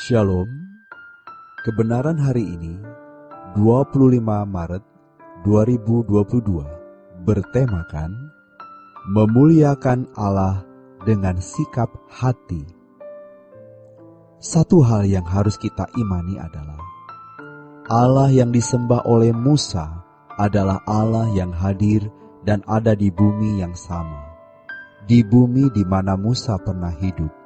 Shalom, kebenaran hari ini 25 Maret 2022 bertemakan memuliakan Allah dengan sikap hati. Satu hal yang harus kita imani adalah Allah yang disembah oleh Musa adalah Allah yang hadir dan ada di bumi yang sama, di bumi di mana Musa pernah hidup.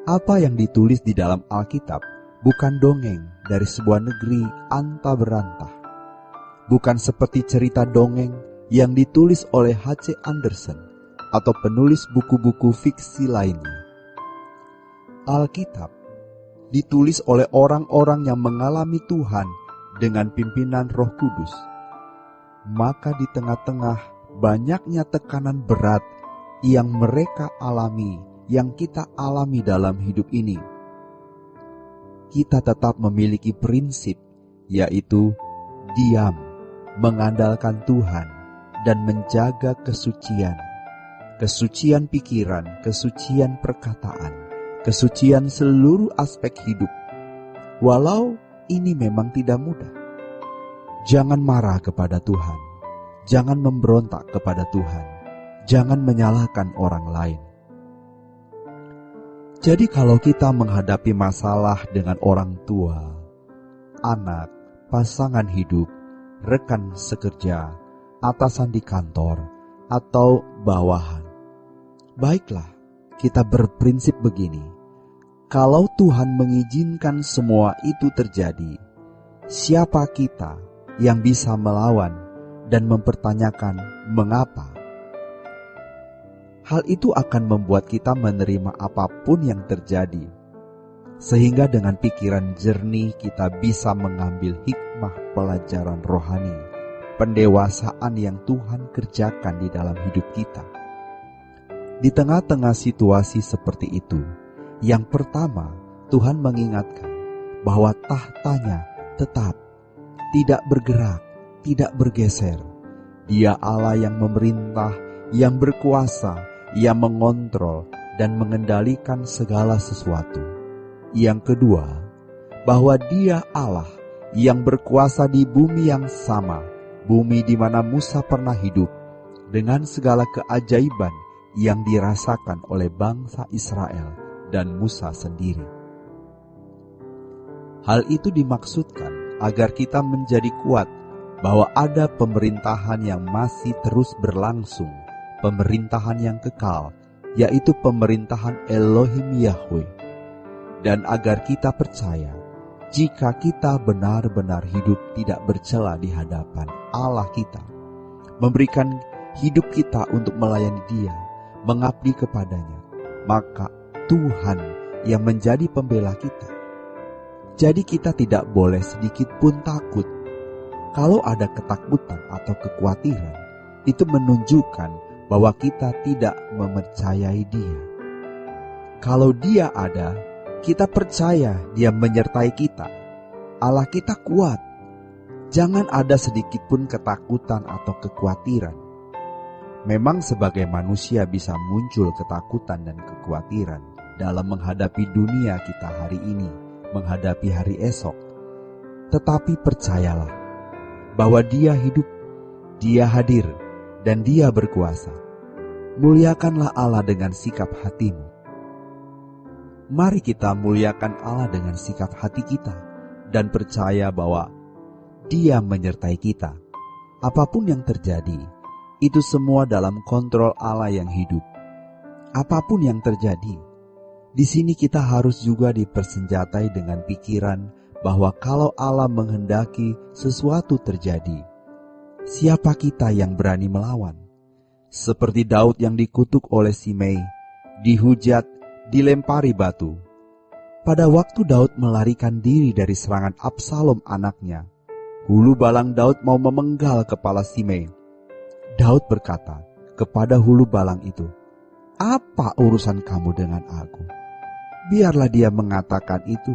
Apa yang ditulis di dalam Alkitab bukan dongeng dari sebuah negeri anta berantah. Bukan seperti cerita dongeng yang ditulis oleh H.C. Andersen atau penulis buku-buku fiksi lainnya. Alkitab ditulis oleh orang-orang yang mengalami Tuhan dengan pimpinan Roh Kudus. Maka di tengah-tengah banyaknya tekanan berat yang mereka alami, yang kita alami dalam hidup ini, kita tetap memiliki prinsip, yaitu diam, mengandalkan Tuhan, dan menjaga kesucian. Kesucian pikiran, kesucian perkataan, kesucian seluruh aspek hidup. Walau ini memang tidak mudah. Jangan marah kepada Tuhan, jangan memberontak kepada Tuhan, jangan menyalahkan orang lain. Jadi kalau kita menghadapi masalah dengan orang tua, anak, pasangan hidup, rekan sekerja, atasan di kantor, atau bawahan, baiklah kita berprinsip begini: kalau Tuhan mengizinkan semua itu terjadi, siapa kita yang bisa melawan dan mempertanyakan mengapa? Hal itu akan membuat kita menerima apapun yang terjadi, sehingga dengan pikiran jernih kita bisa mengambil hikmah pelajaran rohani, pendewasaan yang Tuhan kerjakan di dalam hidup kita. Di tengah-tengah situasi seperti itu, yang pertama Tuhan mengingatkan bahwa tahtanya tetap, tidak bergerak, tidak bergeser. Dia Allah yang memerintah, yang berkuasa, yang mengontrol dan mengendalikan segala sesuatu. Yang kedua, bahwa Dia Allah yang berkuasa di bumi yang sama, bumi di mana Musa pernah hidup, dengan segala keajaiban yang dirasakan oleh bangsa Israel dan Musa sendiri. Hal itu dimaksudkan agar kita menjadi kuat bahwa ada pemerintahan yang masih terus berlangsung, pemerintahan yang kekal, yaitu pemerintahan Elohim Yahweh. Dan agar kita percaya, jika kita benar-benar hidup tidak bercela di hadapan Allah kita, memberikan hidup kita untuk melayani Dia, mengabdi kepadanya, maka Tuhan yang menjadi pembela kita. Jadi kita tidak boleh sedikit pun takut. Kalau ada ketakutan atau kekhawatiran, itu menunjukkan bahwa kita tidak mempercayai Dia. Kalau Dia ada, kita percaya Dia menyertai kita. Allah kita kuat. Jangan ada sedikit pun ketakutan atau kekhawatiran. Memang sebagai manusia bisa muncul ketakutan dan kekhawatiran dalam menghadapi dunia kita hari ini, menghadapi hari esok. Tetapi percayalah bahwa Dia hidup, Dia hadir, dan Dia berkuasa. Muliakanlah Allah dengan sikap hatimu. Mari kita muliakan Allah dengan sikap hati kita dan percaya bahwa Dia menyertai kita. Apapun yang terjadi, itu semua dalam kontrol Allah yang hidup. Apapun yang terjadi, di sini kita harus juga dipersenjatai dengan pikiran bahwa kalau Allah menghendaki sesuatu terjadi, siapa kita yang berani melawan? Seperti Daud yang dikutuk oleh Simei, dihujat, dilempari batu. Pada waktu Daud melarikan diri dari serangan Absalom anaknya, hulu balang Daud mau memenggal kepala Simei. Daud berkata kepada hulu balang itu, "Apa urusan kamu dengan aku? Biarlah dia mengatakan itu.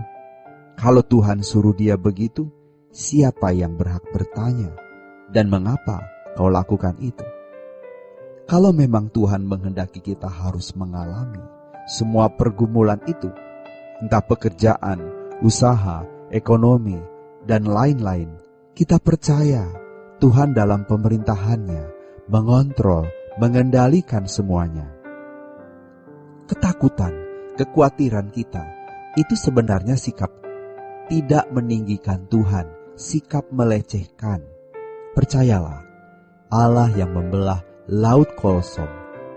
Kalau Tuhan suruh dia begitu, siapa yang berhak bertanya? Dan mengapa kau lakukan itu?" Kalau memang Tuhan menghendaki kita harus mengalami semua pergumulan itu, entah pekerjaan, usaha, ekonomi, dan lain-lain, kita percaya Tuhan dalam pemerintahannya mengontrol, mengendalikan semuanya. Ketakutan, kekhawatiran kita, itu sebenarnya sikap tidak meninggikan Tuhan, sikap melecehkan. Percayalah, Allah yang membelah laut Kolsom,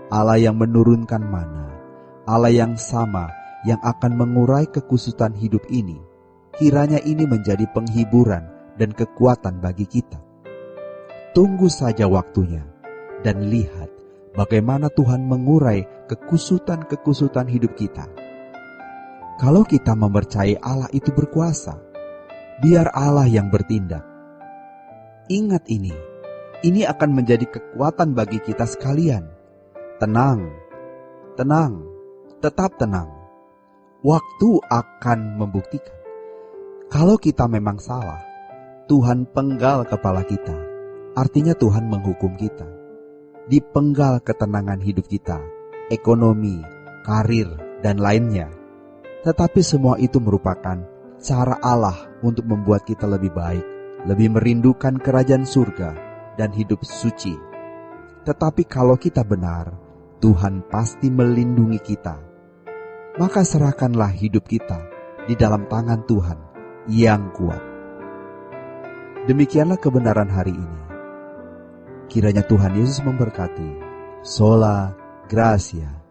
Allah yang menurunkan mana, Allah yang sama yang akan mengurai kekusutan hidup ini, kiranya ini menjadi penghiburan dan kekuatan bagi kita. Tunggu saja waktunya dan lihat bagaimana Tuhan mengurai kekusutan-kekusutan hidup kita. Kalau kita mempercayai Allah itu berkuasa, biar Allah yang bertindak. Ingat ini akan menjadi kekuatan bagi kita sekalian. Tenang, tetap tenang. Waktu akan membuktikan. Kalau kita memang salah, Tuhan penggal kepala kita. Artinya Tuhan menghukum kita. Dipenggal ketenangan hidup kita, ekonomi, karir, dan lainnya. Tetapi semua itu merupakan cara Allah untuk membuat kita lebih baik, lebih merindukan kerajaan surga dan hidup suci. Tetapi kalau kita benar, Tuhan pasti melindungi kita. Maka serahkanlah hidup kita di dalam tangan Tuhan yang kuat. Demikianlah kebenaran hari ini. Kiranya Tuhan Yesus memberkati. Sola Gracia.